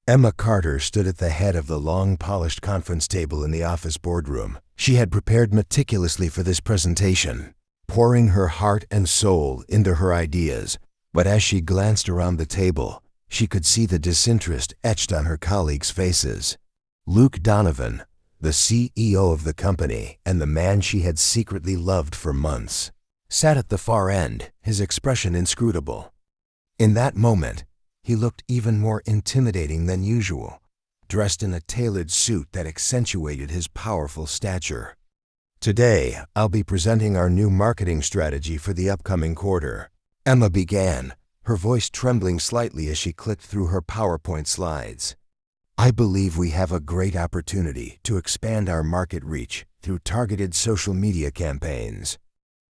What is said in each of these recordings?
Emma Carter stood at the head of the long, polished conference table in the office boardroom. She had prepared meticulously for this presentation, pouring her heart and soul into her ideas. But as she glanced around the table, she could see the disinterest etched on her colleagues' faces. Luke Donovan, the CEO of the company and the man she had secretly loved for months, sat at the far end, his expression inscrutable. In that moment, he looked even more intimidating than usual, dressed in a tailored suit that accentuated his powerful stature. "Today, I'll be presenting our new marketing strategy for the upcoming quarter," Emma began, her voice trembling slightly as she clicked through her PowerPoint slides. "I believe we have a great opportunity to expand our market reach through targeted social media campaigns.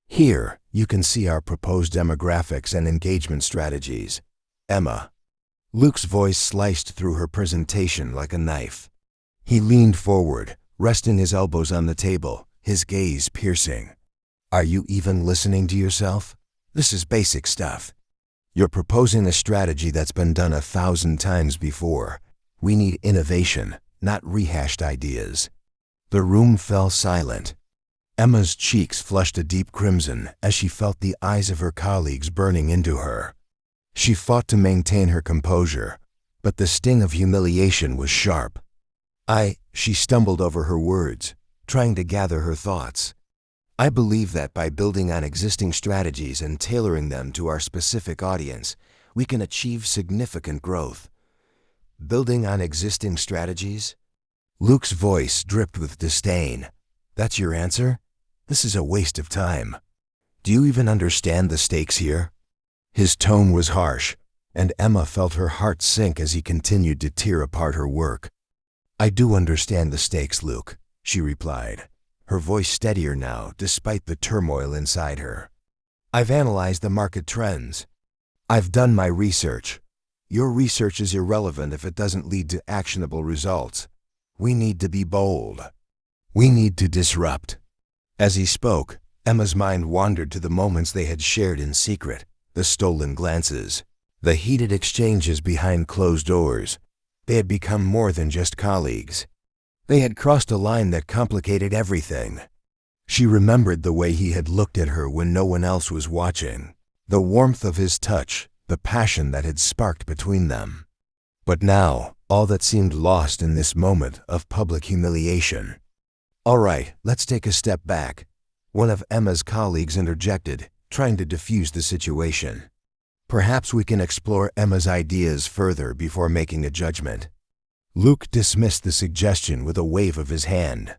Here, you can see our proposed demographics and engagement strategies." Emma. Luke's voice sliced through her presentation like a knife. He leaned forward, resting his elbows on the table, his gaze piercing. "Are you even listening to yourself? This is basic stuff. You're proposing a strategy that's been done 1,000 times before. We need innovation, not rehashed ideas." The room fell silent. Emma's cheeks flushed a deep crimson as she felt the eyes of her colleagues burning into her. She fought to maintain her composure, but the sting of humiliation was sharp. She stumbled over her words, trying to gather her thoughts. "I believe that by building on existing strategies and tailoring them to our specific audience, we can achieve significant growth." "Building on existing strategies?" Luke's voice dripped with disdain. "That's your answer? This is a waste of time. Do you even understand the stakes here?" His tone was harsh, and Emma felt her heart sink as he continued to tear apart her work. "I do understand the stakes, Luke," she replied, her voice steadier now despite the turmoil inside her. "I've analyzed the market trends. I've done my research. Your research is irrelevant if it doesn't lead to actionable results. We need to be bold. We need to disrupt." As he spoke, Emma's mind wandered to the moments they had shared in secret, the stolen glances, the heated exchanges behind closed doors. They had become more than just colleagues. They had crossed a line that complicated everything. She remembered the way he had looked at her when no one else was watching, the warmth of his touch, the passion that had sparked between them. But now, all that seemed lost in this moment of public humiliation. "All right, let's take a step back," one of Emma's colleagues interjected, trying to defuse the situation. "Perhaps we can explore Emma's ideas further before making a judgment." Luke dismissed the suggestion with a wave of his hand.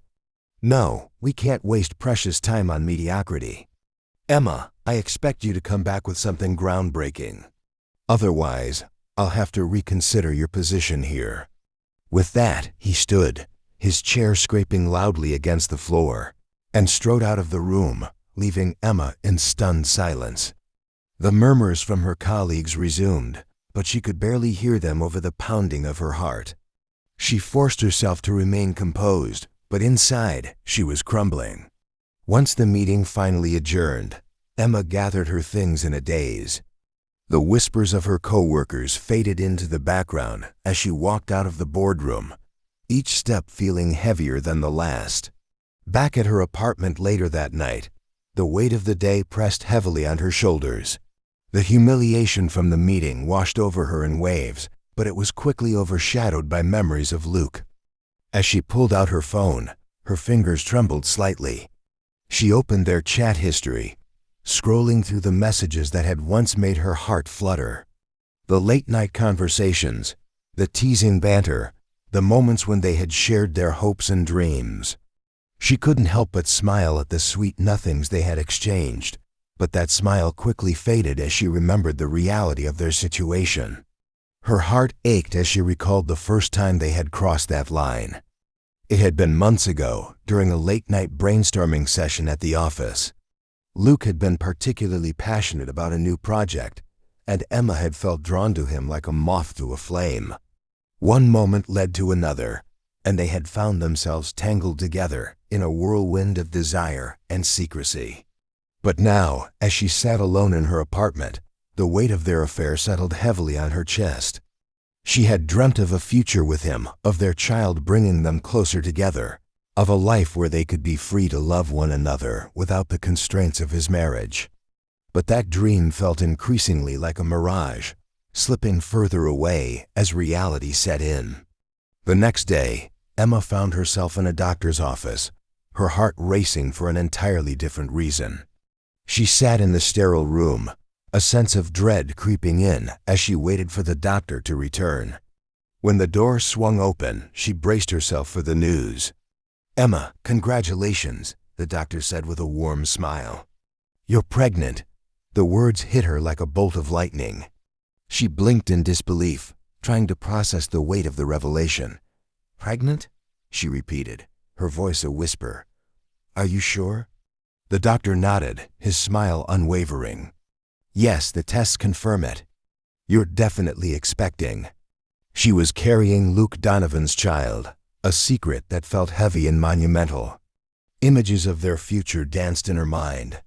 "No, we can't waste precious time on mediocrity. Emma, I expect you to come back with something groundbreaking. Otherwise, I'll have to reconsider your position here." With that, he stood, his chair scraping loudly against the floor, and strode out of the room, leaving Emma in stunned silence. The murmurs from her colleagues resumed, but she could barely hear them over the pounding of her heart. She forced herself to remain composed, but inside, she was crumbling. Once the meeting finally adjourned, Emma gathered her things in a daze. The whispers of her coworkers faded into the background as she walked out of the boardroom, each step feeling heavier than the last. Back at her apartment later that night, the weight of the day pressed heavily on her shoulders. The humiliation from the meeting washed over her in waves, but it was quickly overshadowed by memories of Luke. As she pulled out her phone, her fingers trembled slightly. She opened their chat history, scrolling through the messages that had once made her heart flutter. The late-night conversations, the teasing banter, the moments when they had shared their hopes and dreams. She couldn't help but smile at the sweet nothings they had exchanged, but that smile quickly faded as she remembered the reality of their situation. Her heart ached as she recalled the first time they had crossed that line. It had been months ago, during a late-night brainstorming session at the office. Luke had been particularly passionate about a new project, and Emma had felt drawn to him like a moth to a flame. One moment led to another, and they had found themselves tangled together in a whirlwind of desire and secrecy. But now, as she sat alone in her apartment, the weight of their affair settled heavily on her chest. She had dreamt of a future with him, of their child bringing them closer together, of a life where they could be free to love one another without the constraints of his marriage. But that dream felt increasingly like a mirage, slipping further away as reality set in. The next day, Emma found herself in a doctor's office, her heart racing for an entirely different reason. She sat in the sterile room, a sense of dread creeping in as she waited for the doctor to return. When the door swung open, she braced herself for the news. "Emma, congratulations," the doctor said with a warm smile. "You're pregnant." The words hit her like a bolt of lightning. She blinked in disbelief, trying to process the weight of the revelation. "Pregnant?" she repeated, her voice a whisper. "Are you sure?" The doctor nodded, his smile unwavering. "Yes, the tests confirm it. You're definitely expecting." She was carrying Luke Donovan's child, a secret that felt heavy and monumental. Images of their future danced in her mind,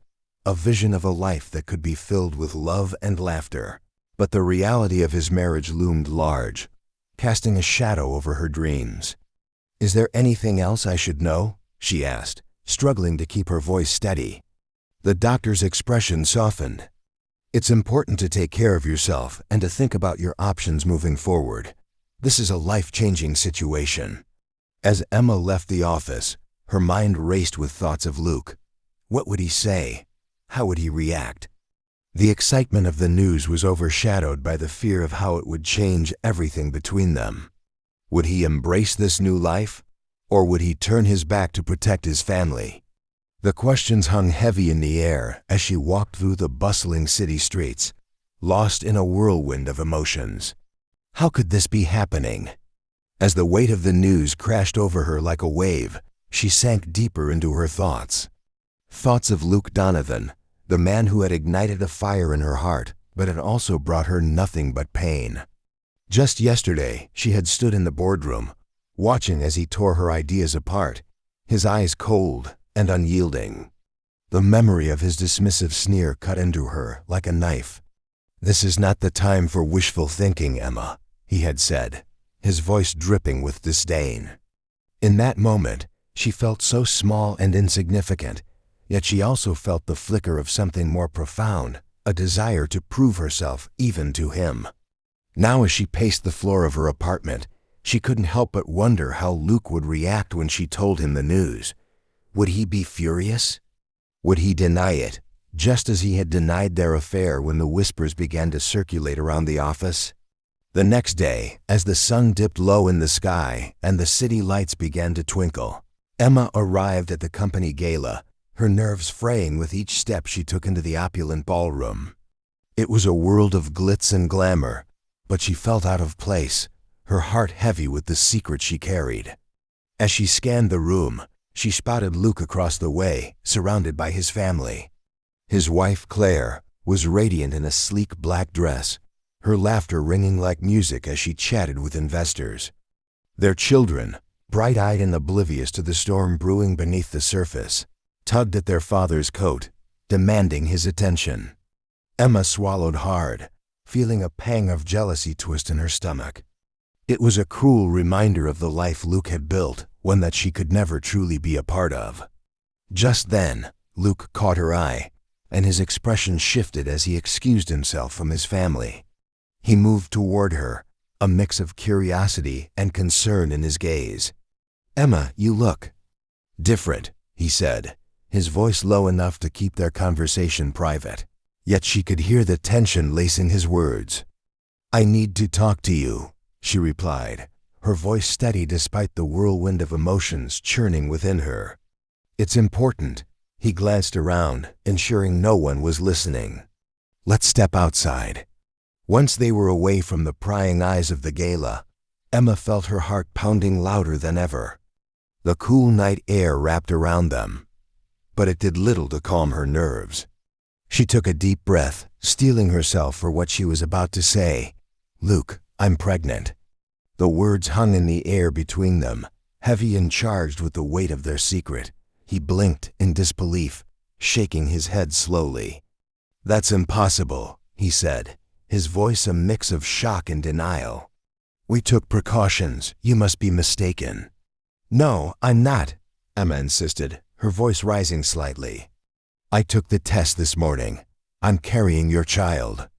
a vision of a life that could be filled with love and laughter. But the reality of his marriage loomed large, casting a shadow over her dreams. "Is there anything else I should know?" she asked, struggling to keep her voice steady. The doctor's expression softened. "It's important to take care of yourself and to think about your options moving forward. This is a life-changing situation." As Emma left the office, her mind raced with thoughts of Luke. What would he say? How would he react? The excitement of the news was overshadowed by the fear of how it would change everything between them. Would he embrace this new life, or would he turn his back to protect his family? The questions hung heavy in the air as she walked through the bustling city streets, lost in a whirlwind of emotions. How could this be happening? As the weight of the news crashed over her like a wave, she sank deeper into her thoughts. Thoughts of Luke Donovan, the man who had ignited a fire in her heart, but had also brought her nothing but pain. Just yesterday, she had stood in the boardroom, watching as he tore her ideas apart, his eyes cold and unyielding. The memory of his dismissive sneer cut into her like a knife. "This is not the time for wishful thinking, Emma," he had said, his voice dripping with disdain. In that moment, she felt so small and insignificant, yet she also felt the flicker of something more profound, a desire to prove herself even to him. Now as she paced the floor of her apartment, she couldn't help but wonder how Luke would react when she told him the news. Would he be furious? Would he deny it, just as he had denied their affair when the whispers began to circulate around the office? The next day, as the sun dipped low in the sky and the city lights began to twinkle, Emma arrived at the company gala, her nerves fraying with each step she took into the opulent ballroom. It was a world of glitz and glamour, but she felt out of place, her heart heavy with the secret she carried. As she scanned the room, she spotted Luke across the way, surrounded by his family. His wife, Claire, was radiant in a sleek black dress, her laughter ringing like music as she chatted with investors. Their children, bright-eyed and oblivious to the storm brewing beneath the surface, tugged at their father's coat, demanding his attention. Emma swallowed hard, feeling a pang of jealousy twist in her stomach. It was a cruel reminder of the life Luke had built, one that she could never truly be a part of. Just then, Luke caught her eye, and his expression shifted as he excused himself from his family. He moved toward her, a mix of curiosity and concern in his gaze. "Emma, you look different," he said, his voice low enough to keep their conversation private. Yet she could hear the tension lacing his words. "I need to talk to you," she replied, her voice steady despite the whirlwind of emotions churning within her. "It's important." He glanced around, ensuring no one was listening. "Let's step outside." Once they were away from the prying eyes of the gala, Emma felt her heart pounding louder than ever. The cool night air wrapped around them, but it did little to calm her nerves. She took a deep breath, steeling herself for what she was about to say. "Luke, I'm pregnant." The words hung in the air between them, heavy and charged with the weight of their secret. He blinked in disbelief, shaking his head slowly. "That's impossible," he said, his voice a mix of shock and denial. We took precautions. You must be mistaken." "No, I'm not," Emma insisted, her voice rising slightly. "I took the test this morning. I'm carrying your child."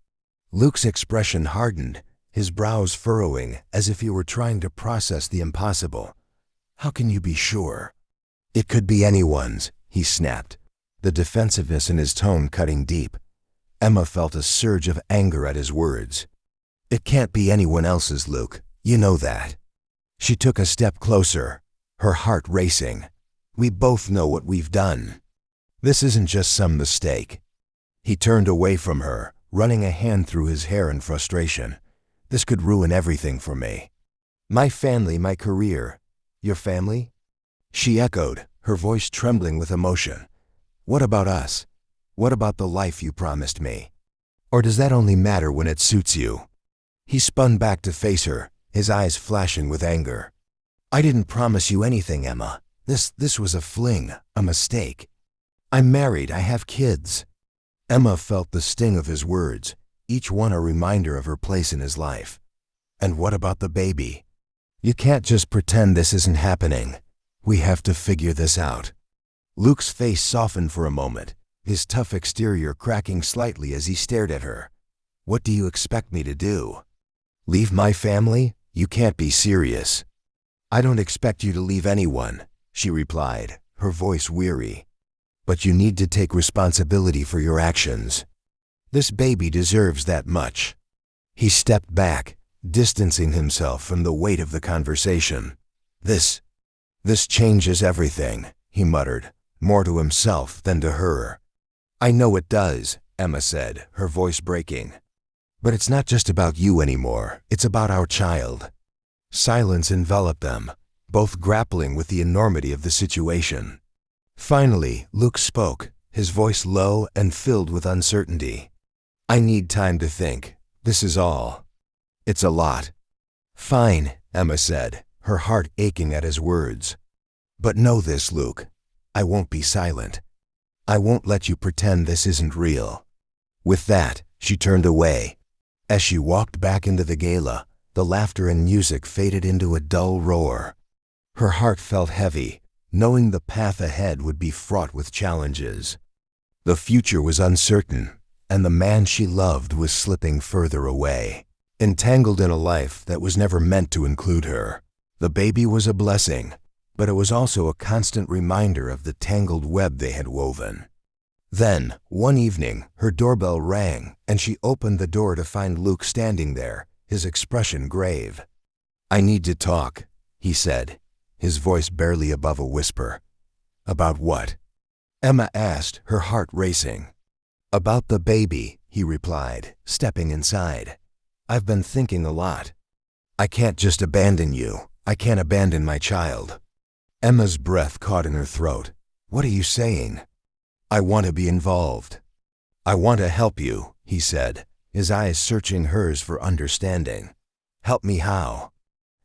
Luke's expression hardened, his brows furrowing as if he were trying to process the impossible. "How can you be sure?" "It could be anyone's," he snapped, the defensiveness in his tone cutting deep. Emma felt a surge of anger at his words. "It can't be anyone else's, Luke. You know that." She took a step closer, her heart racing. "We both know what we've done. This isn't just some mistake." He turned away from her, running a hand through his hair in frustration. "This could ruin everything for me. My family, my career. Your family?" She echoed, her voice trembling with emotion. "What about us? What about the life you promised me? Or does that only matter when it suits you?" He spun back to face her, his eyes flashing with anger. "I didn't promise you anything, Emma. This was a fling, a mistake. I'm married, I have kids." Emma felt the sting of his words, each one a reminder of her place in his life. "And what about the baby? You can't just pretend this isn't happening. We have to figure this out." Luke's face softened for a moment, his tough exterior cracking slightly as he stared at her. "What do you expect me to do? Leave my family? You can't be serious." "I don't expect you to leave anyone," she replied, her voice weary. "But you need to take responsibility for your actions. This baby deserves that much." He stepped back, distancing himself from the weight of the conversation. This changes everything," he muttered, more to himself than to her. "I know it does," Emma said, her voice breaking. "But it's not just about you anymore, it's about our child." Silence enveloped them, both grappling with the enormity of the situation. Finally, Luke spoke, his voice low and filled with uncertainty. "I need time to think. This is all. It's a lot." "Fine," Emma said, her heart aching at his words. "But know this, Luke. I won't be silent. I won't let you pretend this isn't real." With that, she turned away. As she walked back into the gala, the laughter and music faded into a dull roar. Her heart felt heavy, knowing the path ahead would be fraught with challenges. The future was uncertain, and the man she loved was slipping further away, entangled in a life that was never meant to include her. The baby was a blessing, but it was also a constant reminder of the tangled web they had woven. Then, one evening, her doorbell rang, and she opened the door to find Luke standing there, his expression grave. "I need to talk," he said, his voice barely above a whisper. "About what?" Emma asked, her heart racing. "About the baby," he replied, stepping inside. "I've been thinking a lot. I can't just abandon you. I can't abandon my child." Emma's breath caught in her throat. "What are you saying?" "I want to be involved. I want to help you," he said, his eyes searching hers for understanding. "Help me how?"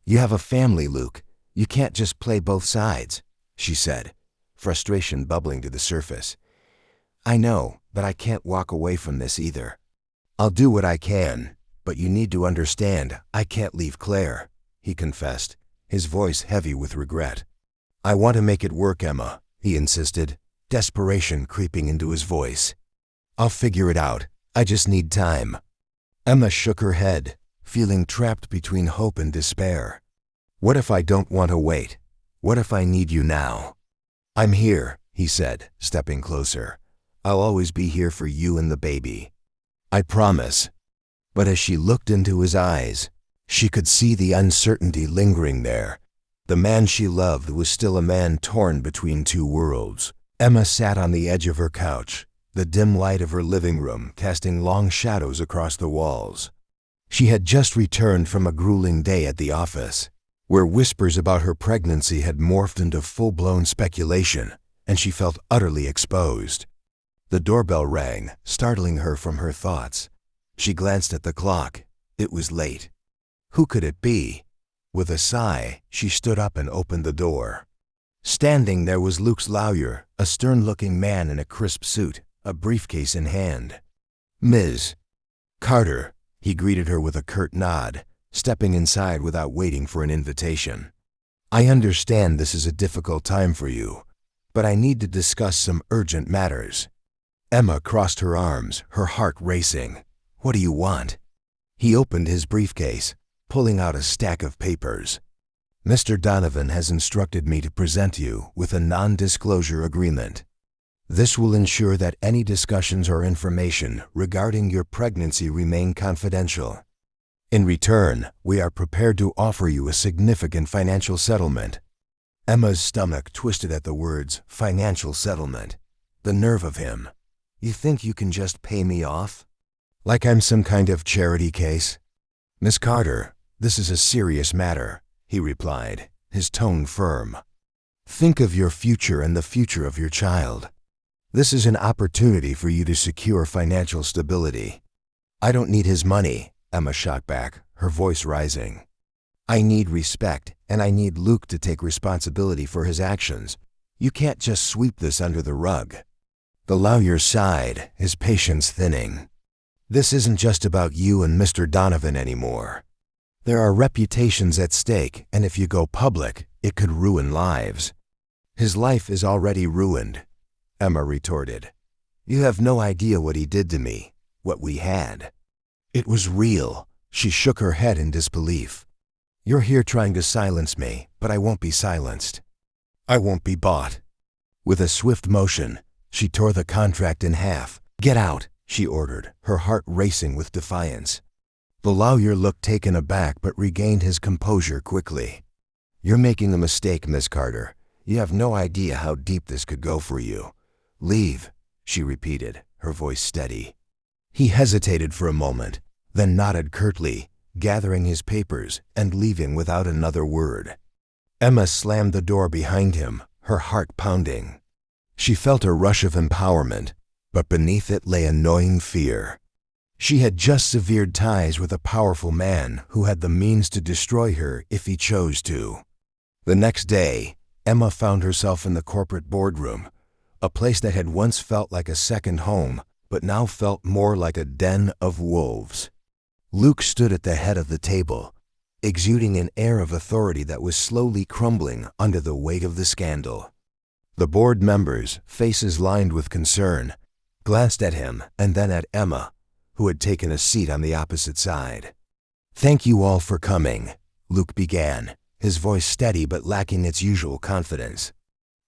"You have a family, Luke. You can't just play both sides," she said, frustration bubbling to the surface. "I know, but I can't walk away from this either. I'll do what I can, but you need to understand I can't leave Claire," he confessed, his voice heavy with regret. "I want to make it work, Emma," he insisted, desperation creeping into his voice. "I'll figure it out. I just need time." Emma shook her head, feeling trapped between hope and despair. "What if I don't want to wait? What if I need you now?" "I'm here," he said, stepping closer. "I'll always be here for you and the baby. I promise." But as she looked into his eyes, she could see the uncertainty lingering there. The man she loved was still a man torn between two worlds. Emma sat on the edge of her couch, the dim light of her living room casting long shadows across the walls. She had just returned from a grueling day at the office, where whispers about her pregnancy had morphed into full-blown speculation, and she felt utterly exposed. The doorbell rang, startling her from her thoughts. She glanced at the clock. It was late. Who could it be? With a sigh, she stood up and opened the door. Standing there was Luke's lawyer, a stern-looking man in a crisp suit, a briefcase in hand. "Ms. Carter," he greeted her with a curt nod, stepping inside without waiting for an invitation. "I understand this is a difficult time for you, but I need to discuss some urgent matters." Emma crossed her arms, her heart racing. "What do you want?" He opened his briefcase, pulling out a stack of papers. "Mr. Donovan has instructed me to present you with a non-disclosure agreement. This will ensure that any discussions or information regarding your pregnancy remain confidential. In return, we are prepared to offer you a significant financial settlement." Emma's stomach twisted at the words, financial settlement. The nerve of him. "You think you can just pay me off? Like I'm some kind of charity case?" "Miss Carter, this is a serious matter," he replied, his tone firm. "Think of your future and the future of your child. This is an opportunity for you to secure financial stability." "I don't need his money," Emma shot back, her voice rising. "I need respect, and I need Luke to take responsibility for his actions. You can't just sweep this under the rug." The lawyer sighed, his patience thinning. "This isn't just about you and Mr. Donovan anymore. There are reputations at stake, and if you go public, it could ruin lives." "His life is already ruined," Emma retorted. "You have no idea what he did to me, what we had." "It was real." She shook her head in disbelief. "You're here trying to silence me, but I won't be silenced. I won't be bought." With a swift motion, she tore the contract in half. "Get out," she ordered, her heart racing with defiance. The lawyer looked taken aback but regained his composure quickly. "You're making a mistake, Miss Carter. You have no idea how deep this could go for you." "Leave," she repeated, her voice steady. He hesitated for a moment, then nodded curtly, gathering his papers and leaving without another word. Emma slammed the door behind him, her heart pounding. She felt a rush of empowerment, but beneath it lay annoying fear. She had just severed ties with a powerful man who had the means to destroy her if he chose to. The next day, Emma found herself in the corporate boardroom, a place that had once felt like a second home, but now felt more like a den of wolves. Luke stood at the head of the table, exuding an air of authority that was slowly crumbling under the weight of the scandal. The board members, faces lined with concern, glanced at him and then at Emma, who had taken a seat on the opposite side. "Thank you all for coming," Luke began, his voice steady but lacking its usual confidence.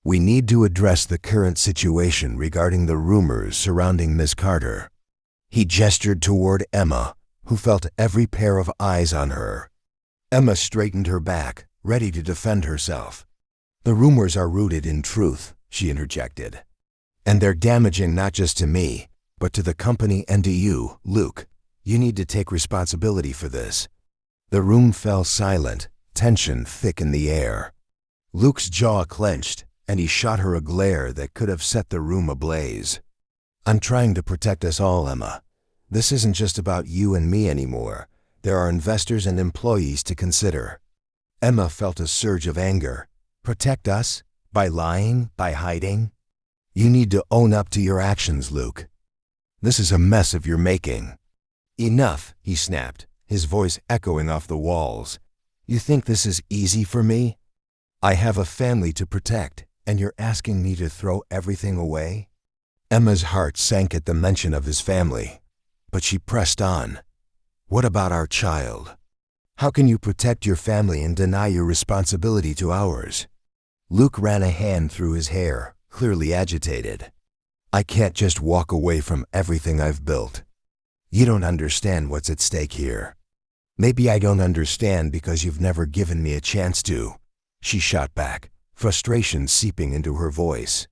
"We need to address the current situation regarding the rumors surrounding Miss Carter." He gestured toward Emma, who felt every pair of eyes on her. Emma straightened her back, ready to defend herself. "The rumors are rooted in truth," she interjected. "And they're damaging not just to me, but to the company and to you, Luke. You need to take responsibility for this." The room fell silent, tension thick in the air. Luke's jaw clenched, and he shot her a glare that could have set the room ablaze. "I'm trying to protect us all, Emma. This isn't just about you and me anymore. There are investors and employees to consider." Emma felt a surge of anger. "Protect us? By lying? By hiding? You need to own up to your actions, Luke. This is a mess of your making." "Enough," he snapped, his voice echoing off the walls. "You think this is easy for me? I have a family to protect, and you're asking me to throw everything away?" Emma's heart sank at the mention of his family, but she pressed on. "What about our child? How can you protect your family and deny your responsibility to ours?" Luke ran a hand through his hair, clearly agitated. "I can't just walk away from everything I've built. You don't understand what's at stake here." "Maybe I don't understand because you've never given me a chance to," she shot back, frustration seeping into her voice.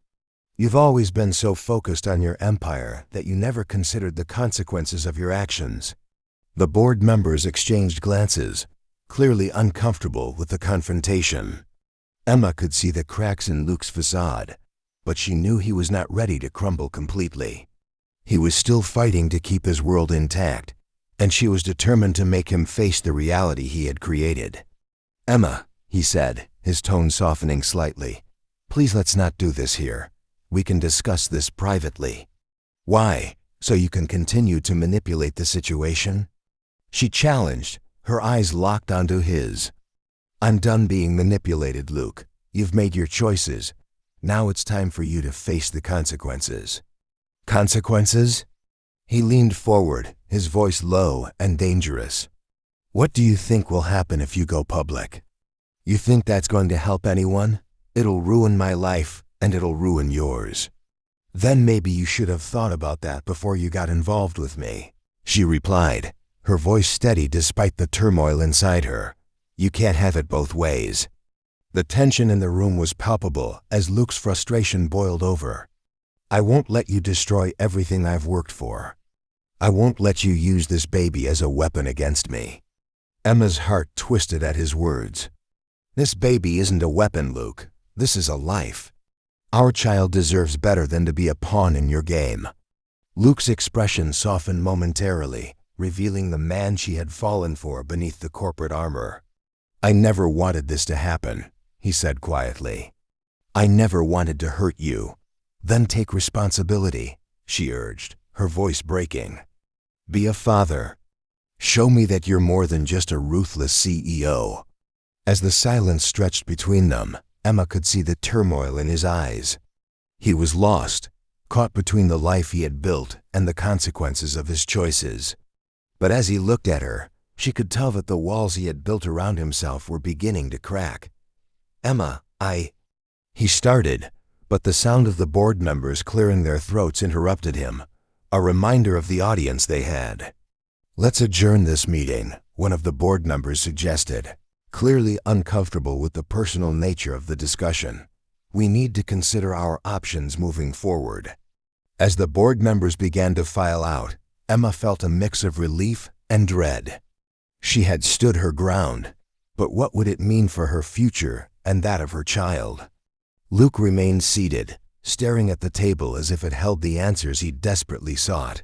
"You've always been so focused on your empire that you never considered the consequences of your actions." The board members exchanged glances, clearly uncomfortable with the confrontation. Emma could see the cracks in Luke's facade, but she knew he was not ready to crumble completely. He was still fighting to keep his world intact, and she was determined to make him face the reality he had created. "Emma," he said, his tone softening slightly, "please let's not do this here. We can discuss this privately." "Why? So you can continue to manipulate the situation?" She challenged, Her eyes locked onto his. "I'm done being manipulated, Luke. You've made your choices. Now it's time for you to face the consequences." "Consequences?" He leaned forward, his voice low and dangerous. "What do you think will happen if you go public? You think that's going to help anyone? It'll ruin my life, and it'll ruin yours." "Then maybe you should have thought about that before you got involved with me," she replied, her voice steady despite the turmoil inside her. "You can't have it both ways." The tension in the room was palpable as Luke's frustration boiled over. "I won't let you destroy everything I've worked for. I won't let you use this baby as a weapon against me." Emma's heart twisted at his words. "This baby isn't a weapon, Luke. This is a life. Our child deserves better than to be a pawn in your game." Luke's expression softened momentarily, revealing the man she had fallen for beneath the corporate armor. "I never wanted this to happen," he said quietly. "I never wanted to hurt you." "Then take responsibility," she urged, her voice breaking. "Be a father. Show me that you're more than just a ruthless CEO." As the silence stretched between them, Emma could see the turmoil in his eyes. He was lost, caught between the life he had built and the consequences of his choices. But as he looked at her, she could tell that the walls he had built around himself were beginning to crack. "Emma, He started, but the sound of the board members clearing their throats interrupted him, a reminder of the audience they had. "Let's adjourn this meeting," one of the board members suggested, clearly uncomfortable with the personal nature of the discussion. "We need to consider our options moving forward." As the board members began to file out, Emma felt a mix of relief and dread. She had stood her ground, but what would it mean for her future and that of her child? Luke remained seated, staring at the table as if it held the answers he desperately sought.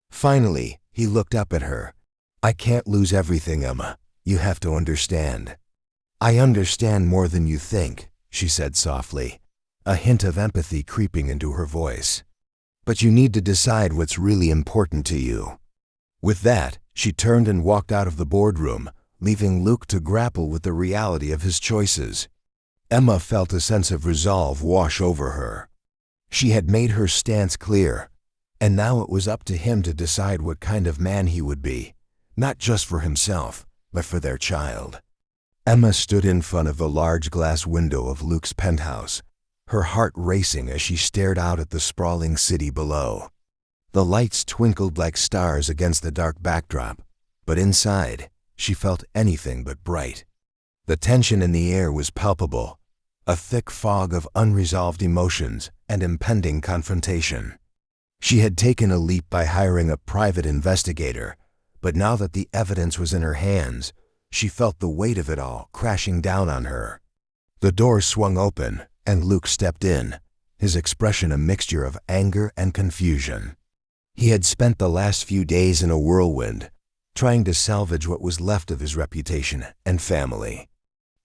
Finally, he looked up at her. "I can't lose everything, Emma. You have to understand." "I understand more than you think," she said softly, a hint of empathy creeping into her voice. "But you need to decide what's really important to you." With that, she turned and walked out of the boardroom, leaving Luke to grapple with the reality of his choices. Emma felt a sense of resolve wash over her. She had made her stance clear, and now it was up to him to decide what kind of man he would be, not just for himself, but for their child. Emma stood in front of the large glass window of Luke's penthouse, her heart racing as she stared out at the sprawling city below. The lights twinkled like stars against the dark backdrop, but inside, she felt anything but bright. The tension in the air was palpable, a thick fog of unresolved emotions and impending confrontation. She had taken a leap by hiring a private investigator, but now that the evidence was in her hands, she felt the weight of it all crashing down on her. The door swung open, and Luke stepped in, his expression a mixture of anger and confusion. He had spent the last few days in a whirlwind, trying to salvage what was left of his reputation and family.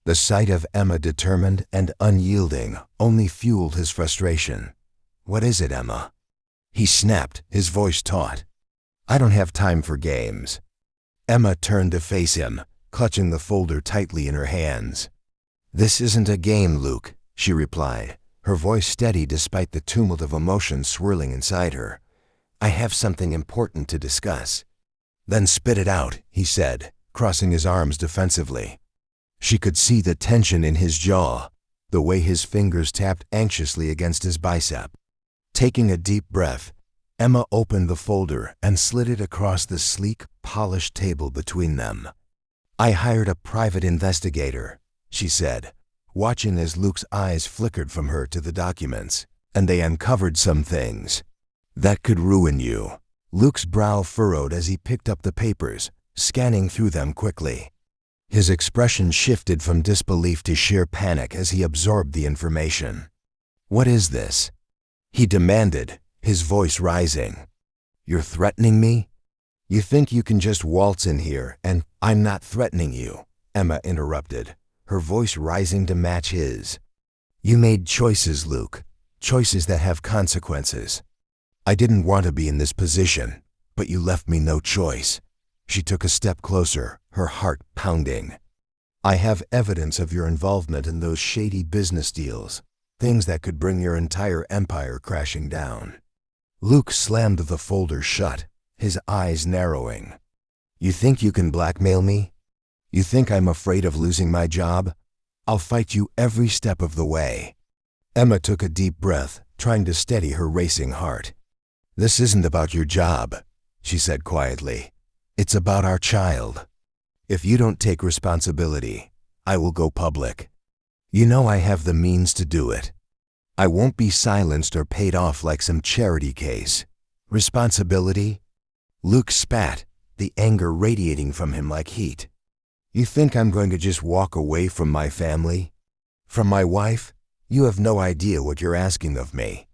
The sight of Emma determined and unyielding only fueled his frustration. "What is it, Emma?" he snapped, his voice taut. "I don't have time for games." Emma turned to face him, clutching the folder tightly in her hands. "This isn't a game, Luke," she replied, her voice steady despite the tumult of emotions swirling inside her. "I have something important to discuss." "Then spit it out," he said, crossing his arms defensively. She could see the tension in his jaw, the way his fingers tapped anxiously against his bicep. Taking a deep breath, Emma opened the folder and slid it across the sleek, polished table between them. "I hired a private investigator," she said, watching as Luke's eyes flickered from her to the documents, "and they uncovered some things that could ruin you." Luke's brow furrowed as he picked up the papers, scanning through them quickly. His expression shifted from disbelief to sheer panic as he absorbed the information. "What is this?" he demanded, his voice rising. "You're threatening me? You think you can just waltz in here and—" "I'm not threatening you," Emma interrupted, her voice rising to match his. "You made choices, Luke, choices that have consequences. I didn't want to be in this position, but you left me no choice." She took a step closer, her heart pounding. I have evidence of your involvement in those shady business deals, things that could bring your entire empire crashing down. Luke slammed the folder shut, his eyes narrowing. You think you can blackmail me? You think I'm afraid of losing my job? I'll fight you every step of the way. Emma took a deep breath, trying to steady her racing heart. This isn't about your job, she said quietly. It's about our child. If you don't take responsibility, I will go public. You know I have the means to do it. I won't be silenced or paid off like some charity case. Responsibility? Luke spat, the anger radiating from him like heat. You think I'm going to just walk away from my family? From my wife? You have no idea what you're asking of me.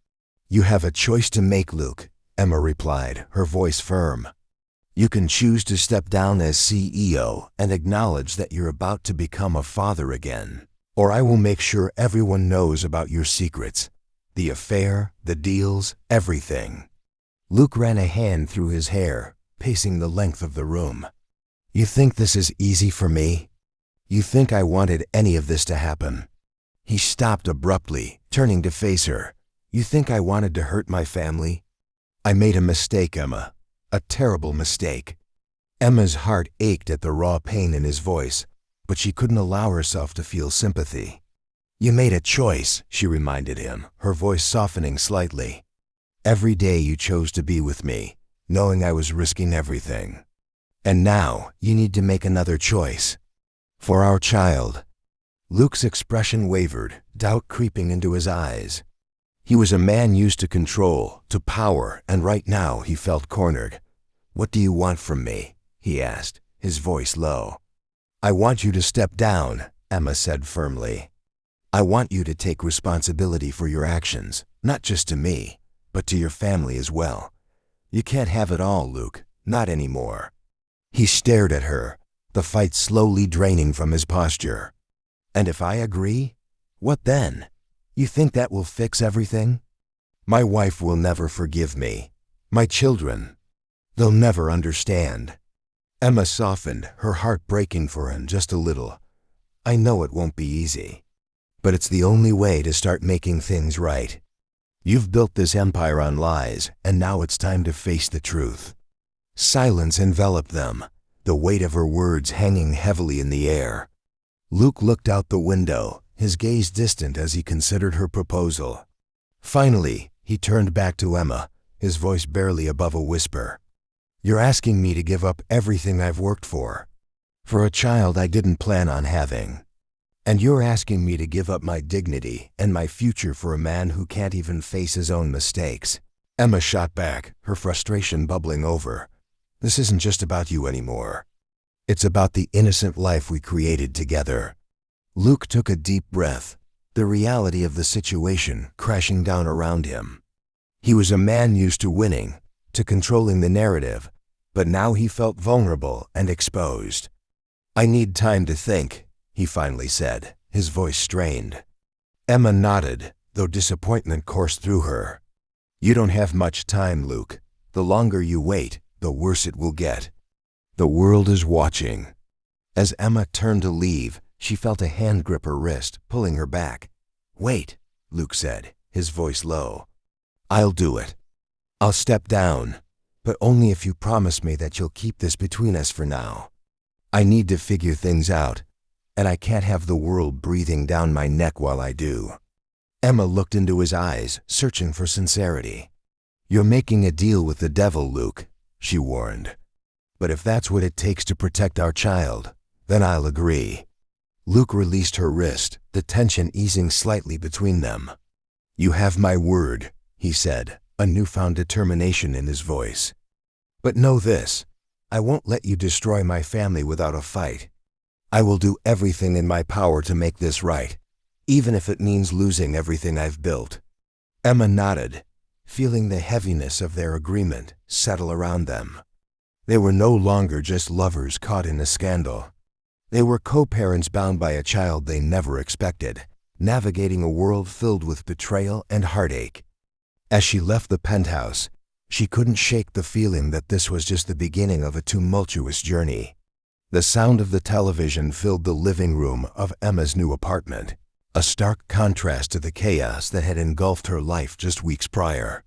You have a choice to make, Luke, Emma replied, her voice firm. You can choose to step down as CEO and acknowledge that you're about to become a father again. Or I will make sure everyone knows about your secrets. The affair, the deals, everything. Luke ran a hand through his hair, pacing the length of the room. You think this is easy for me? You think I wanted any of this to happen? He stopped abruptly, turning to face her. You think I wanted to hurt my family? I made a mistake, Emma. A terrible mistake. Emma's heart ached at the raw pain in his voice, but she couldn't allow herself to feel sympathy. You made a choice, she reminded him, her voice softening slightly. Every day you chose to be with me, knowing I was risking everything. And now you need to make another choice. For our child. Luke's expression wavered, doubt creeping into his eyes. He was a man used to control, to power, and right now he felt cornered. What do you want from me? He asked, his voice low. I want you to step down, Emma said firmly. I want you to take responsibility for your actions, not just to me, but to your family as well. You can't have it all, Luke, not anymore. He stared at her, the fight slowly draining from his posture. And if I agree? What then? You think that will fix everything? My wife will never forgive me. My children. They'll never understand. Emma softened, her heart breaking for him just a little. I know it won't be easy, but it's the only way to start making things right. You've built this empire on lies, and now it's time to face the truth. Silence enveloped them, the weight of her words hanging heavily in the air. Luke looked out the window, his gaze distant as he considered her proposal. Finally, he turned back to Emma, his voice barely above a whisper. You're asking me to give up everything I've worked for a child I didn't plan on having. And you're asking me to give up my dignity and my future for a man who can't even face his own mistakes. Emma shot back, her frustration bubbling over. This isn't just about you anymore. It's about the innocent life we created together. Luke took a deep breath, the reality of the situation crashing down around him. He was a man used to winning, to controlling the narrative, but now he felt vulnerable and exposed. I need time to think, he finally said, his voice strained. Emma nodded, though disappointment coursed through her. You don't have much time, Luke. The longer you wait, the worse it will get. The world is watching. As Emma turned to leave, she felt a hand grip her wrist, pulling her back. Wait, Luke said, his voice low. I'll do it. I'll step down, but only if you promise me that you'll keep this between us for now. I need to figure things out, and I can't have the world breathing down my neck while I do. Emma looked into his eyes, searching for sincerity. You're making a deal with the devil, Luke, she warned. But if that's what it takes to protect our child, then I'll agree. Luke released her wrist, the tension easing slightly between them. You have my word, he said, a newfound determination in his voice. But know this, I won't let you destroy my family without a fight. I will do everything in my power to make this right, even if it means losing everything I've built. Emma nodded, feeling the heaviness of their agreement settle around them. They were no longer just lovers caught in a scandal. They were co-parents bound by a child they never expected, navigating a world filled with betrayal and heartache. As she left the penthouse, She couldn't shake the feeling that this was just the beginning of a tumultuous journey. The sound of the television filled the living room of Emma's new apartment, a stark contrast to the chaos that had engulfed her life just weeks prior.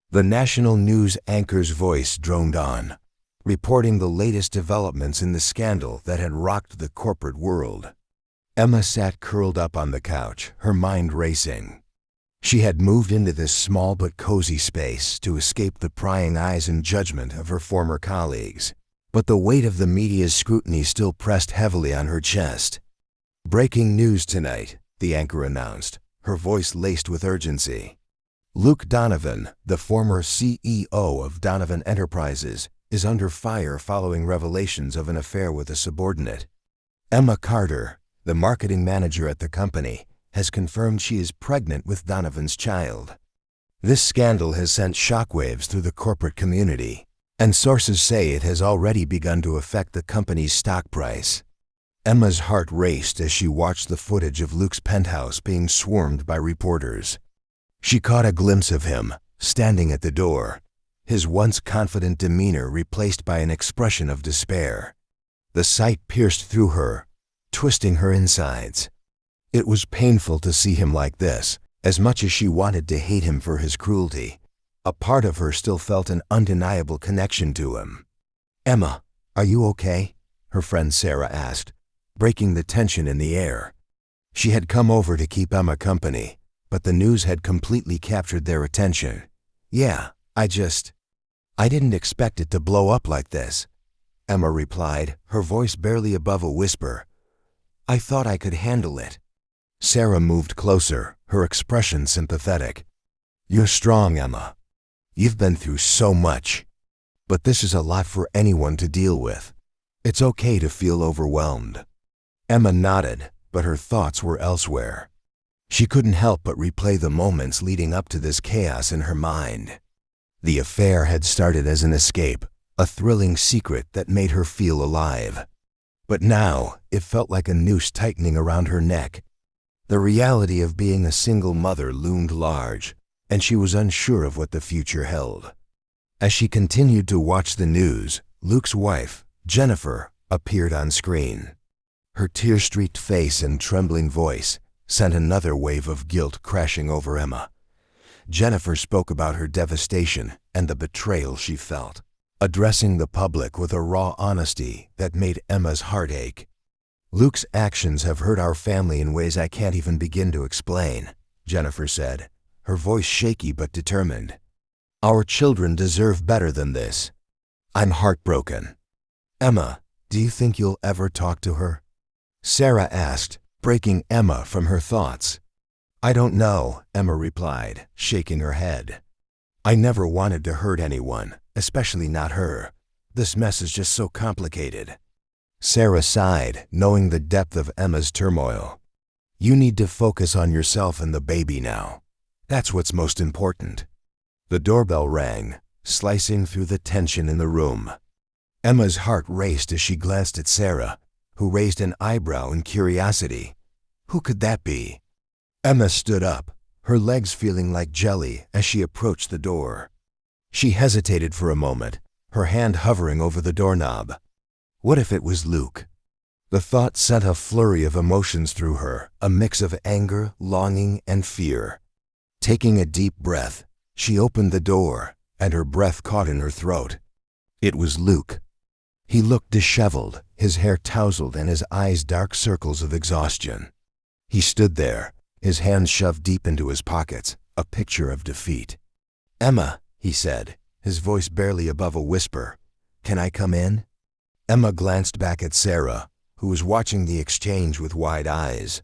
The national news anchor's voice droned on, reporting the latest developments in the scandal that had rocked the corporate world. Emma sat curled up on the couch, her mind racing. She had moved into this small but cozy space to escape the prying eyes and judgment of her former colleagues, but the weight of the media's scrutiny still pressed heavily on her chest. "Breaking news tonight," the anchor announced, her voice laced with urgency. "Luke Donovan, the former CEO of Donovan Enterprises, is under fire following revelations of an affair with a subordinate. Emma Carter, the marketing manager at the company, has confirmed she is pregnant with Donovan's child. This scandal has sent shockwaves through the corporate community, and sources say it has already begun to affect the company's stock price." Emma's heart raced as she watched the footage of Luke's penthouse being swarmed by reporters. She caught a glimpse of him, standing at the door, his once confident demeanor replaced by an expression of despair. The sight pierced through her, twisting her insides. It was painful to see him like this. As much as she wanted to hate him for his cruelty, a part of her still felt an undeniable connection to him. "Emma, are you okay?" her friend Sarah asked, breaking the tension in the air. She had come over to keep Emma company, but the news had completely captured their attention. "Yeah, I didn't expect it to blow up like this," Emma replied, her voice barely above a whisper. "I thought I could handle it." Sarah moved closer, her expression sympathetic. "You're strong, Emma. You've been through so much. But this is a lot for anyone to deal with. It's okay to feel overwhelmed." Emma nodded, but her thoughts were elsewhere. She couldn't help but replay the moments leading up to this chaos in her mind. The affair had started as an escape, a thrilling secret that made her feel alive. But now, it felt like a noose tightening around her neck. The reality of being a single mother loomed large, and she was unsure of what the future held. As she continued to watch the news, Luke's wife, Jennifer, appeared on screen. Her tear-streaked face and trembling voice sent another wave of guilt crashing over Emma. Jennifer spoke about her devastation and the betrayal she felt, addressing the public with a raw honesty that made Emma's heart ache. "Luke's actions have hurt our family in ways I can't even begin to explain," Jennifer said, her voice shaky but determined. "Our children deserve better than this. I'm heartbroken." "Emma, do you think you'll ever talk to her?" Sarah asked, breaking Emma from her thoughts. "I don't know," Emma replied, shaking her head. "I never wanted to hurt anyone, especially not her. This mess is just so complicated." Sarah sighed, knowing the depth of Emma's turmoil. "You need to focus on yourself and the baby now. That's what's most important." The doorbell rang, slicing through the tension in the room. Emma's heart raced as she glanced at Sarah, who raised an eyebrow in curiosity. Who could that be? Emma stood up, her legs feeling like jelly as she approached the door. She hesitated for a moment, her hand hovering over the doorknob. What if it was Luke? The thought sent a flurry of emotions through her, a mix of anger, longing, and fear. Taking a deep breath, she opened the door, and her breath caught in her throat. It was Luke. He looked disheveled, his hair tousled and his eyes dark circles of exhaustion. He stood there, his hands shoved deep into his pockets, a picture of defeat. "Emma," he said, his voice barely above a whisper, "can I come in?" Emma glanced back at Sarah, who was watching the exchange with wide eyes.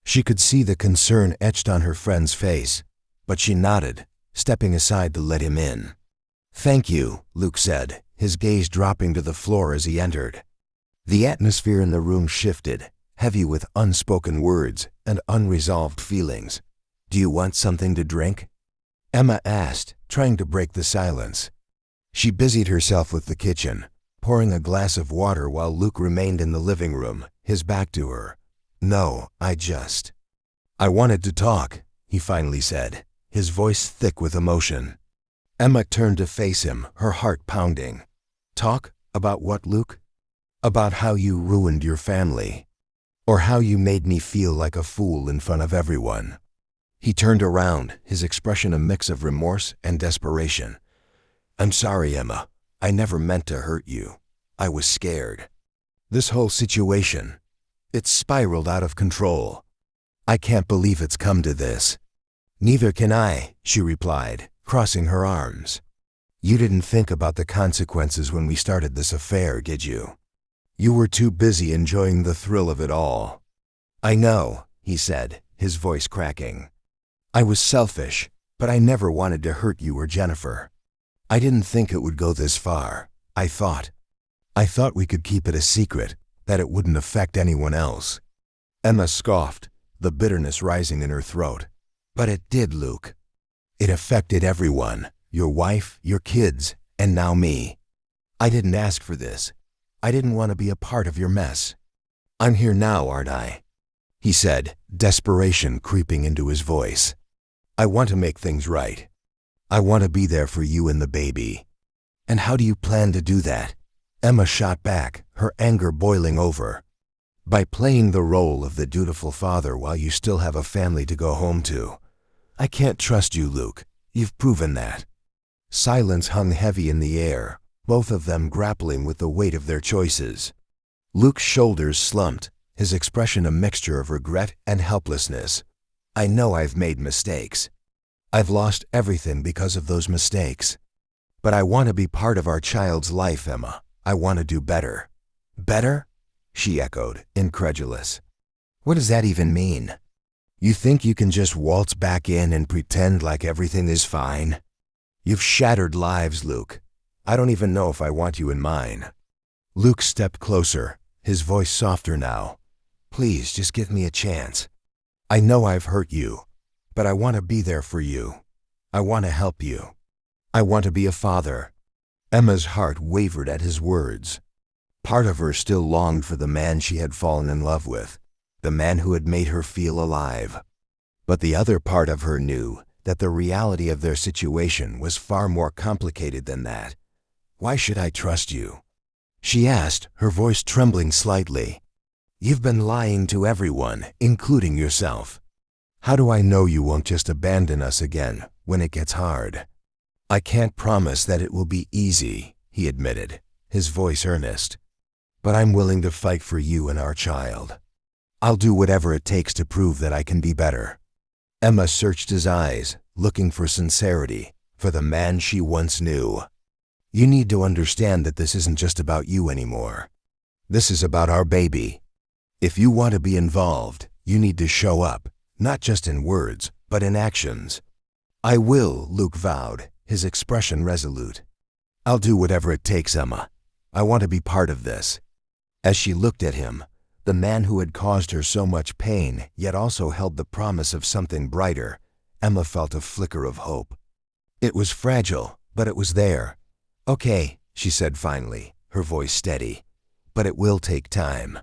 She could see the concern etched on her friend's face, but she nodded, stepping aside to let him in. "Thank you," Luke said, his gaze dropping to the floor as he entered. The atmosphere in the room shifted, heavy with unspoken words and unresolved feelings. "Do you want something to drink?" Emma asked, trying to break the silence. She busied herself with the kitchen, pouring a glass of water while Luke remained in the living room, his back to her. "No, I wanted to talk," he finally said, his voice thick with emotion. Emma turned to face him, her heart pounding. Talk? About what, Luke? About how you ruined your family. Or how you made me feel like a fool in front of everyone. He turned around, his expression a mix of remorse and desperation. I'm sorry, Emma. I never meant to hurt you. I was scared. This whole situation, it's spiraled out of control. I can't believe it's come to this. Neither can I, she replied, crossing her arms. You didn't think about the consequences when we started this affair, did you? You were too busy enjoying the thrill of it all. I know, he said, his voice cracking. I was selfish, but I never wanted to hurt you or Jennifer. I didn't think it would go this far. I thought we could keep it a secret, that it wouldn't affect anyone else. Emma scoffed, the bitterness rising in her throat. But it did, Luke. It affected everyone, your wife, your kids, and now me. I didn't ask for this. I didn't want to be a part of your mess. I'm here now, aren't I? He said, desperation creeping into his voice. I want to make things right. I want to be there for you and the baby. And how do you plan to do that? Emma shot back, her anger boiling over. By playing the role of the dutiful father while you still have a family to go home to. I can't trust you, Luke. You've proven that. Silence hung heavy in the air, both of them grappling with the weight of their choices. Luke's shoulders slumped, his expression a mixture of regret and helplessness. I know I've made mistakes. I've lost everything because of those mistakes. But I want to be part of our child's life, Emma. I want to do better. Better? She echoed, incredulous. What does that even mean? You think you can just waltz back in and pretend like everything is fine? You've shattered lives, Luke. I don't even know if I want you in mine. Luke stepped closer, his voice softer now. Please, just give me a chance. I know I've hurt you, but I want to be there for you. I want to help you. I want to be a father. Emma's heart wavered at his words. Part of her still longed for the man she had fallen in love with, the man who had made her feel alive. But the other part of her knew that the reality of their situation was far more complicated than that. Why should I trust you? She asked, her voice trembling slightly. You've been lying to everyone, including yourself. How do I know you won't just abandon us again when it gets hard? I can't promise that it will be easy, he admitted, his voice earnest. But I'm willing to fight for you and our child. I'll do whatever it takes to prove that I can be better. Emma searched his eyes, looking for sincerity, for the man she once knew. You need to understand that this isn't just about you anymore. This is about our baby. If you want to be involved, you need to show up, not just in words, but in actions. I will, Luke vowed, his expression resolute. I'll do whatever it takes, Emma. I want to be part of this. As she looked at him, the man who had caused her so much pain, yet also held the promise of something brighter, Emma felt a flicker of hope. It was fragile, but it was there. Okay, she said finally, her voice steady. But it will take time.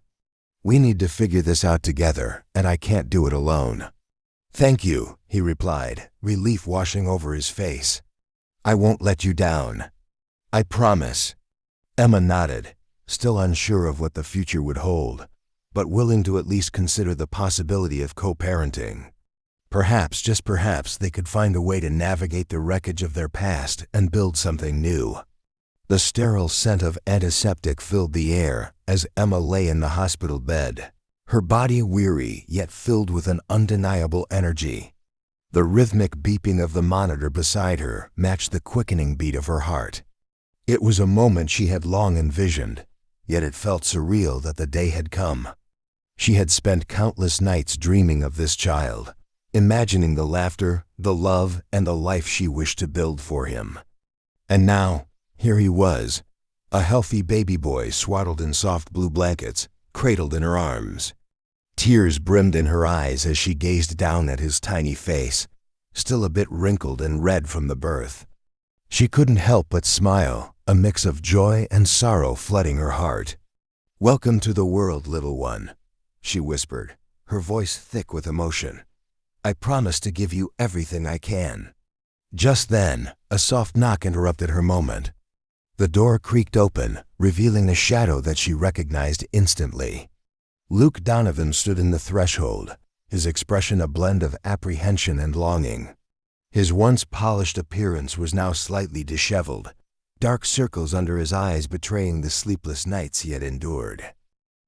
We need to figure this out together, and I can't do it alone. Thank you, he replied, relief washing over his face. I won't let you down. I promise. Emma nodded, still unsure of what the future would hold, but willing to at least consider the possibility of co-parenting. Perhaps, just perhaps, they could find a way to navigate the wreckage of their past and build something new. The sterile scent of antiseptic filled the air as Emma lay in the hospital bed, her body weary yet filled with an undeniable energy. The rhythmic beeping of the monitor beside her matched the quickening beat of her heart. It was a moment she had long envisioned, yet it felt surreal that the day had come. She had spent countless nights dreaming of this child, imagining the laughter, the love, and the life she wished to build for him. And now, here he was, a healthy baby boy swaddled in soft blue blankets, cradled in her arms. Tears brimmed in her eyes as she gazed down at his tiny face, still a bit wrinkled and red from the birth. She couldn't help but smile, a mix of joy and sorrow flooding her heart. "Welcome to the world, little one," she whispered, her voice thick with emotion. "I promise to give you everything I can." Just then, a soft knock interrupted her moment. The door creaked open, revealing a shadow that she recognized instantly. Luke Donovan stood in the threshold, his expression a blend of apprehension and longing. His once polished appearance was now slightly disheveled, dark circles under his eyes betraying the sleepless nights he had endured.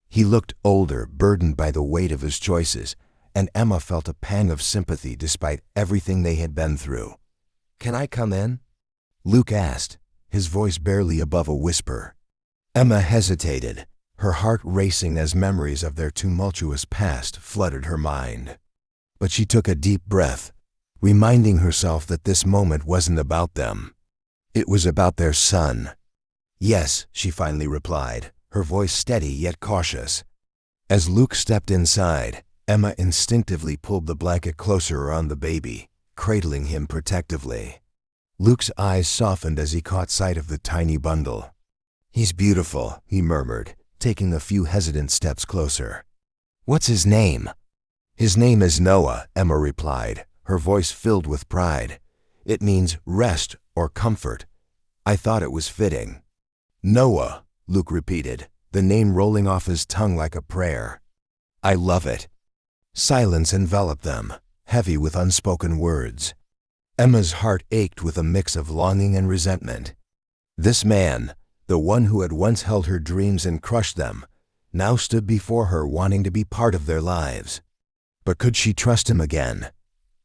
He looked older, burdened by the weight of his choices, and Emma felt a pang of sympathy despite everything they had been through. "Can I come in?" Luke asked, his voice barely above a whisper. Emma hesitated, her heart racing as memories of their tumultuous past flooded her mind. But she took a deep breath, reminding herself that this moment wasn't about them. It was about their son. "Yes," she finally replied, her voice steady yet cautious. As Luke stepped inside, Emma instinctively pulled the blanket closer around the baby, cradling him protectively. Luke's eyes softened as he caught sight of the tiny bundle. "He's beautiful," he murmured, taking a few hesitant steps closer. "What's his name?" "His name is Noah," Emma replied, her voice filled with pride. "It means rest or comfort. I thought it was fitting." "Noah," Luke repeated, the name rolling off his tongue like a prayer. "I love it." Silence enveloped them, heavy with unspoken words. Emma's heart ached with a mix of longing and resentment. This man, the one who had once held her dreams and crushed them, now stood before her wanting to be part of their lives. But could she trust him again?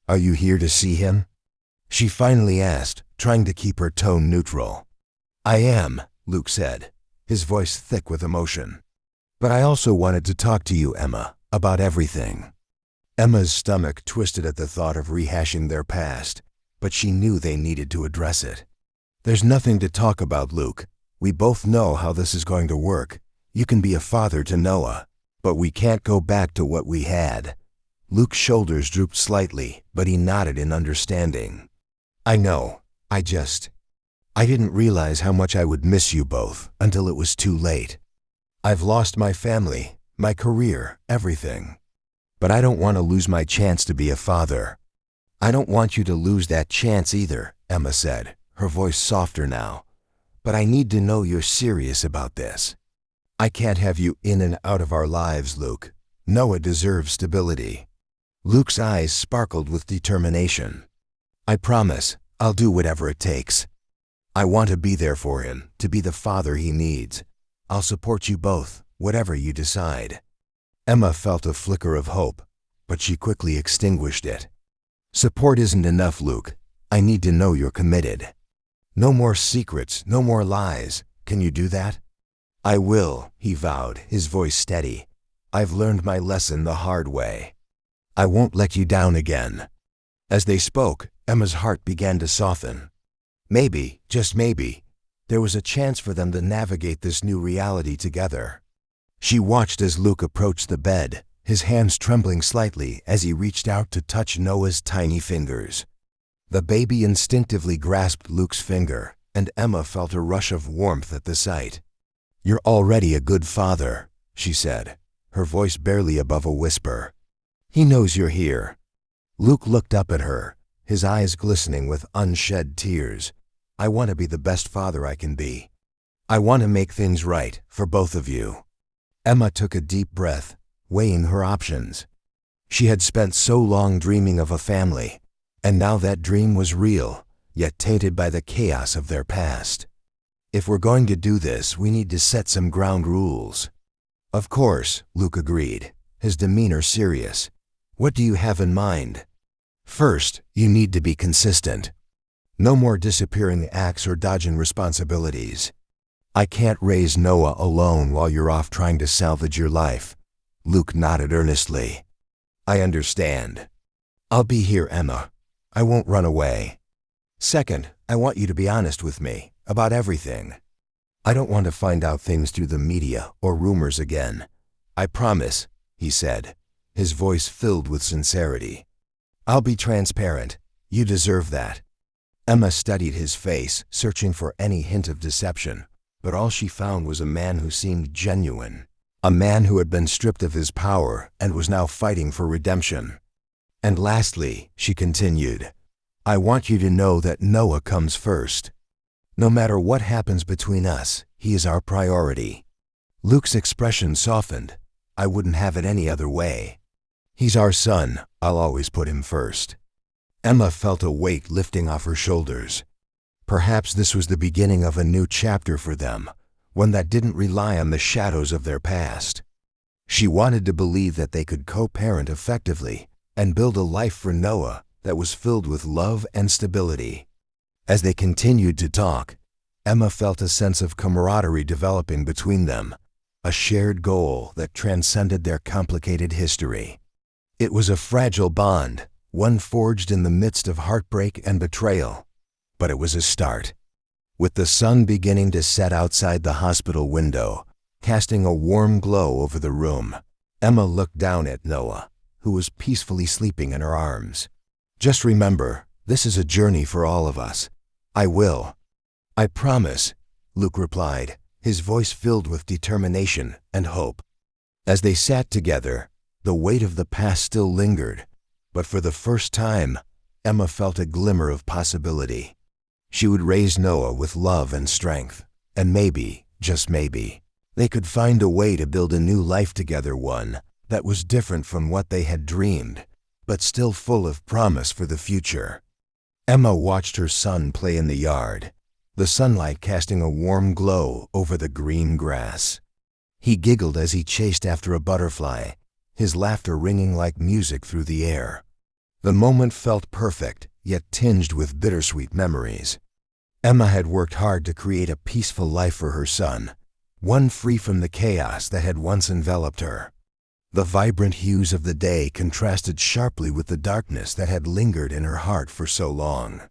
"Are you here to see him?" she finally asked, trying to keep her tone neutral. "I am," Luke said, his voice thick with emotion. "But I also wanted to talk to you, Emma, about everything." Emma's stomach twisted at the thought of rehashing their past, but she knew they needed to address it. "There's nothing to talk about, Luke. We both know how this is going to work. You can be a father to Noah, but we can't go back to what we had." Luke's shoulders drooped slightly, but he nodded in understanding. "I know. I didn't realize how much I would miss you both until it was too late. I've lost my family, my career, everything. But I don't want to lose my chance to be a father." "I don't want you to lose that chance either," Emma said, her voice softer now. "But I need to know you're serious about this. I can't have you in and out of our lives, Luke. Noah deserves stability." Luke's eyes sparkled with determination. "I promise, I'll do whatever it takes. I want to be there for him, to be the father he needs. I'll support you both, whatever you decide." Emma felt a flicker of hope, but she quickly extinguished it. "Support isn't enough, Luke. I need to know you're committed. No more secrets, no more lies. Can you do that?" "I will," he vowed, his voice steady. "I've learned my lesson the hard way. I won't let you down again." As they spoke, Emma's heart began to soften. Maybe, just maybe, there was a chance for them to navigate this new reality together. She watched as Luke approached the bed, his hands trembling slightly as he reached out to touch Noah's tiny fingers. The baby instinctively grasped Luke's finger, and Emma felt a rush of warmth at the sight. "You're already a good father," she said, her voice barely above a whisper. "He knows you're here." Luke looked up at her, his eyes glistening with unshed tears. "I want to be the best father I can be. I want to make things right for both of you." Emma took a deep breath, weighing her options. She had spent so long dreaming of a family, and now that dream was real, yet tainted by the chaos of their past. "If we're going to do this, we need to set some ground rules." "Of course," Luke agreed, his demeanor serious. "What do you have in mind?" "First, you need to be consistent. No more disappearing acts or dodging responsibilities. I can't raise Noah alone while you're off trying to salvage your life." Luke nodded earnestly. "I understand. I'll be here, Emma. I won't run away. Second, I want you to be honest with me about everything. I don't want to find out things through the media or rumors again. I promise," he said, his voice filled with sincerity. "I'll be transparent. You deserve that." Emma studied his face, searching for any hint of deception, but all she found was a man who seemed genuine, a man who had been stripped of his power and was now fighting for redemption. "And lastly," she continued, I want you to know that Noah comes first. No matter what happens between us, he is our priority." Luke's expression softened. "I wouldn't have it any other way. He's our son. I'll always put him first." Emma felt a weight lifting off her shoulders. Perhaps this was the beginning of a new chapter for them, one that didn't rely on the shadows of their past. She wanted to believe that they could co-parent effectively and build a life for Noah that was filled with love and stability. As they continued to talk, Emma felt a sense of camaraderie developing between them, a shared goal that transcended their complicated history. It was a fragile bond, one forged in the midst of heartbreak and betrayal, but it was a start. With the sun beginning to set outside the hospital window, casting a warm glow over the room, Emma looked down at Noah, who was peacefully sleeping in her arms. "Just remember, this is a journey for all of us. I will." "I promise," Luke replied, his voice filled with determination and hope. As they sat together, the weight of the past still lingered, but for the first time, Emma felt a glimmer of possibility. She would raise Noah with love and strength, and maybe, just maybe, they could find a way to build a new life together, one that was different from what they had dreamed, but still full of promise for the future. Emma watched her son play in the yard, the sunlight casting a warm glow over the green grass. He giggled as he chased after a butterfly, his laughter ringing like music through the air. The moment felt perfect, yet tinged with bittersweet memories. Emma had worked hard to create a peaceful life for her son, one free from the chaos that had once enveloped her. The vibrant hues of the day contrasted sharply with the darkness that had lingered in her heart for so long.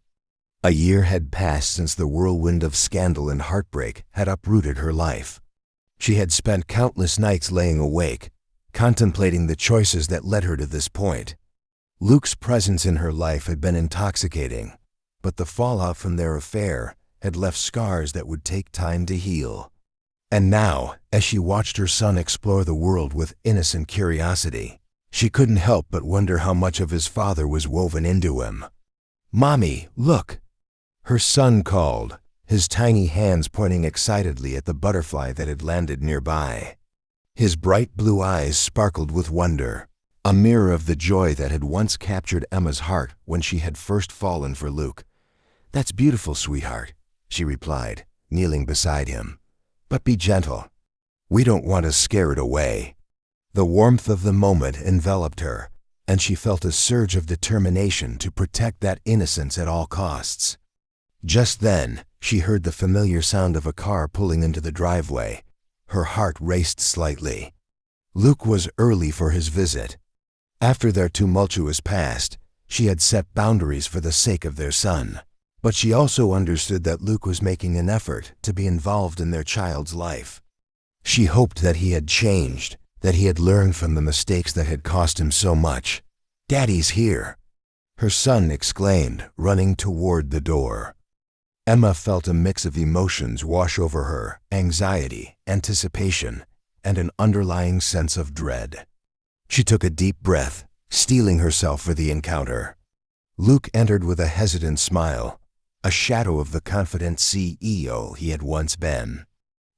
A year had passed since the whirlwind of scandal and heartbreak had uprooted her life. She had spent countless nights laying awake, contemplating the choices that led her to this point. Luke's presence in her life had been intoxicating, but the fallout from their affair had left scars that would take time to heal. And now, as she watched her son explore the world with innocent curiosity, she couldn't help but wonder how much of his father was woven into him. "Mommy, look!" Her son called, his tiny hands pointing excitedly at the butterfly that had landed nearby. His bright blue eyes sparkled with wonder, a mirror of the joy that had once captured Emma's heart when she had first fallen for Luke. "That's beautiful, sweetheart," she replied, kneeling beside him. "But be gentle. We don't want to scare it away." The warmth of the moment enveloped her, and she felt a surge of determination to protect that innocence at all costs. Just then, she heard the familiar sound of a car pulling into the driveway. Her heart raced slightly. Luke was early for his visit. After their tumultuous past, she had set boundaries for the sake of their son. But she also understood that Luke was making an effort to be involved in their child's life. She hoped that he had changed, that he had learned from the mistakes that had cost him so much. "Daddy's here!" her son exclaimed, running toward the door. Emma felt a mix of emotions wash over her: anxiety, anticipation, and an underlying sense of dread. She took a deep breath, steeling herself for the encounter. Luke entered with a hesitant smile, a shadow of the confident CEO he had once been.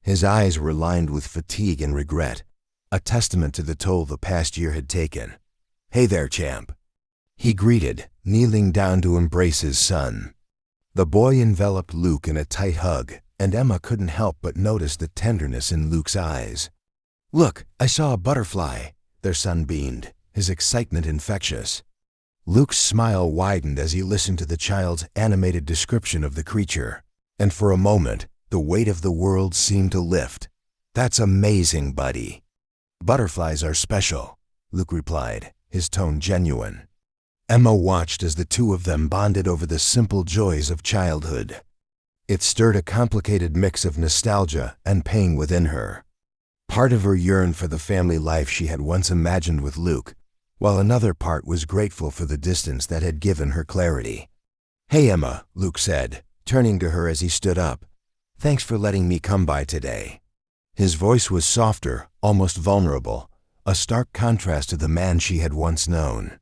His eyes were lined with fatigue and regret, a testament to the toll the past year had taken. "Hey there, champ," he greeted, kneeling down to embrace his son. The boy enveloped Luke in a tight hug, and Emma couldn't help but notice the tenderness in Luke's eyes. "Look, I saw a butterfly," their son beamed, his excitement infectious. Luke's smile widened as he listened to the child's animated description of the creature, and for a moment, the weight of the world seemed to lift. "That's amazing, buddy." "Butterflies are special," Luke replied, his tone genuine. Emma watched as the two of them bonded over the simple joys of childhood. It stirred a complicated mix of nostalgia and pain within her. Part of her yearned for the family life she had once imagined with Luke, while another part was grateful for the distance that had given her clarity. "Hey, Emma," Luke said, turning to her as he stood up. "Thanks for letting me come by today." His voice was softer, almost vulnerable, a stark contrast to the man she had once known.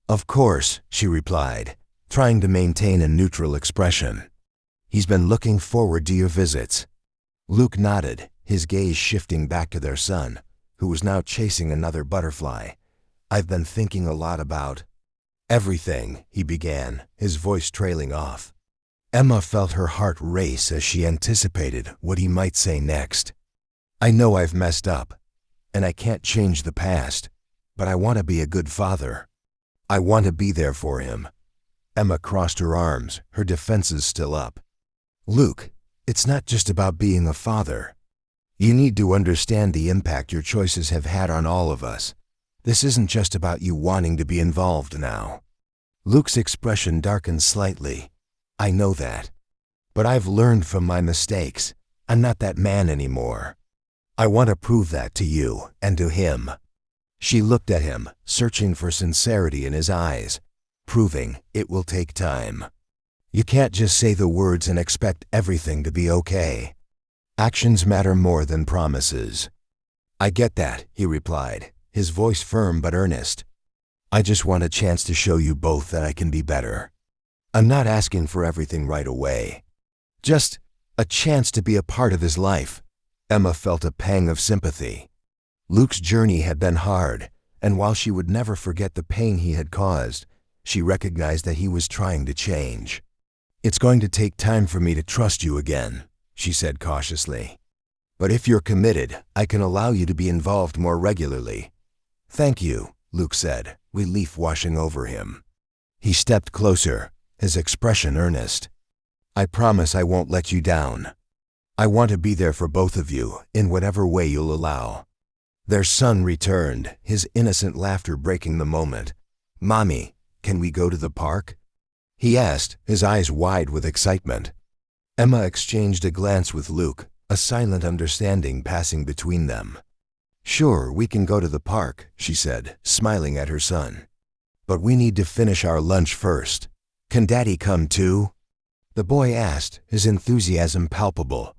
"Of course," she replied, trying to maintain a neutral expression. "He's been looking forward to your visits." Luke nodded, his gaze shifting back to their son, who was now chasing another butterfly. "I've been thinking a lot about everything," he began, his voice trailing off. Emma felt her heart race as she anticipated what he might say next. "I know I've messed up, and I can't change the past, but I want to be a good father. I want to be there for him." Emma crossed her arms, her defenses still up. "Luke, it's not just about being a father. You need to understand the impact your choices have had on all of us. This isn't just about you wanting to be involved now." Luke's expression darkened slightly. "I know that. But I've learned from my mistakes. I'm not that man anymore. I want to prove that to you and to him." She looked at him, searching for sincerity in his eyes, proving it will take time. You can't just say the words and expect everything to be okay. Actions matter more than promises. "I get that," he replied, his voice firm but earnest. "I just want a chance to show you both that I can be better. I'm not asking for everything right away. Just a chance to be a part of his life." Emma felt a pang of sympathy. Luke's journey had been hard, and while she would never forget the pain he had caused, she recognized that he was trying to change. "It's going to take time for me to trust you again," she said cautiously. "But if you're committed, I can allow you to be involved more regularly." "Thank you," Luke said, relief washing over him. He stepped closer, his expression earnest. "I promise I won't let you down. I want to be there for both of you in whatever way you'll allow." Their son returned, his innocent laughter breaking the moment. "Mommy, can we go to the park?" he asked, his eyes wide with excitement. Emma exchanged a glance with Luke, a silent understanding passing between them. "Sure, we can go to the park," she said, smiling at her son. "But we need to finish our lunch first. Can Daddy come too?" the boy asked, his enthusiasm palpable.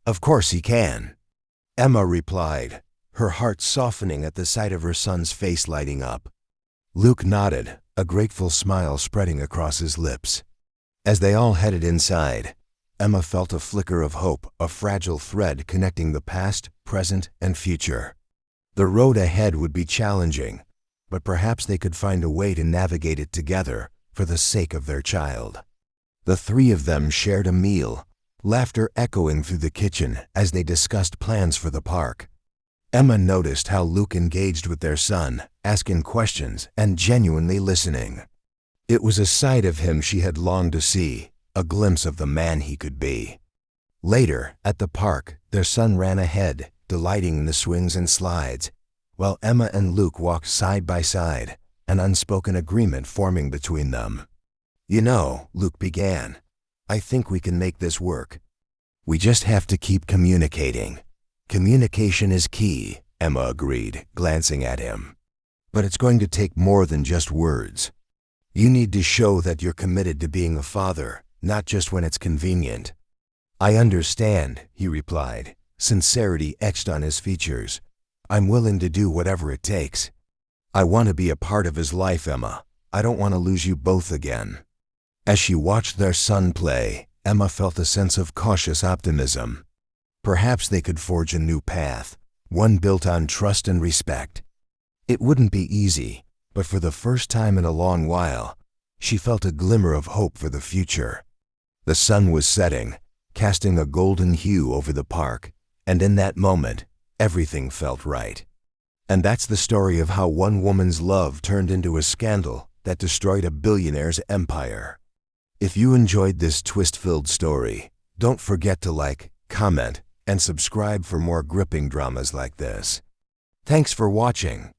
"Of course he can," Emma replied, her heart softening at the sight of her son's face lighting up. Luke nodded, a grateful smile spreading across his lips. As they all headed inside, Emma felt a flicker of hope, a fragile thread connecting the past, present, and future. The road ahead would be challenging, but perhaps they could find a way to navigate it together for the sake of their child. The three of them shared a meal, laughter echoing through the kitchen as they discussed plans for the park. Emma noticed how Luke engaged with their son, asking questions and genuinely listening. It was a side of him she had longed to see, a glimpse of the man he could be. Later, at the park, their son ran ahead, delighting in the swings and slides, while Emma and Luke walked side by side, an unspoken agreement forming between them. "You know," Luke began, "I think we can make this work. We just have to keep communicating." "Communication is key," Emma agreed, glancing at him. "But it's going to take more than just words. You need to show that you're committed to being a father, not just when it's convenient." "I understand," he replied, sincerity etched on his features. "I'm willing to do whatever it takes. I want to be a part of his life, Emma. I don't want to lose you both again." As she watched their son play, Emma felt a sense of cautious optimism. Perhaps they could forge a new path, one built on trust and respect. It wouldn't be easy, but for the first time in a long while, she felt a glimmer of hope for the future. The sun was setting, casting a golden hue over the park, and in that moment, everything felt right. And that's the story of how one woman's love turned into a scandal that destroyed a billionaire's empire. If you enjoyed this twist-filled story, don't forget to like, comment, and subscribe for more gripping dramas like this. Thanks for watching.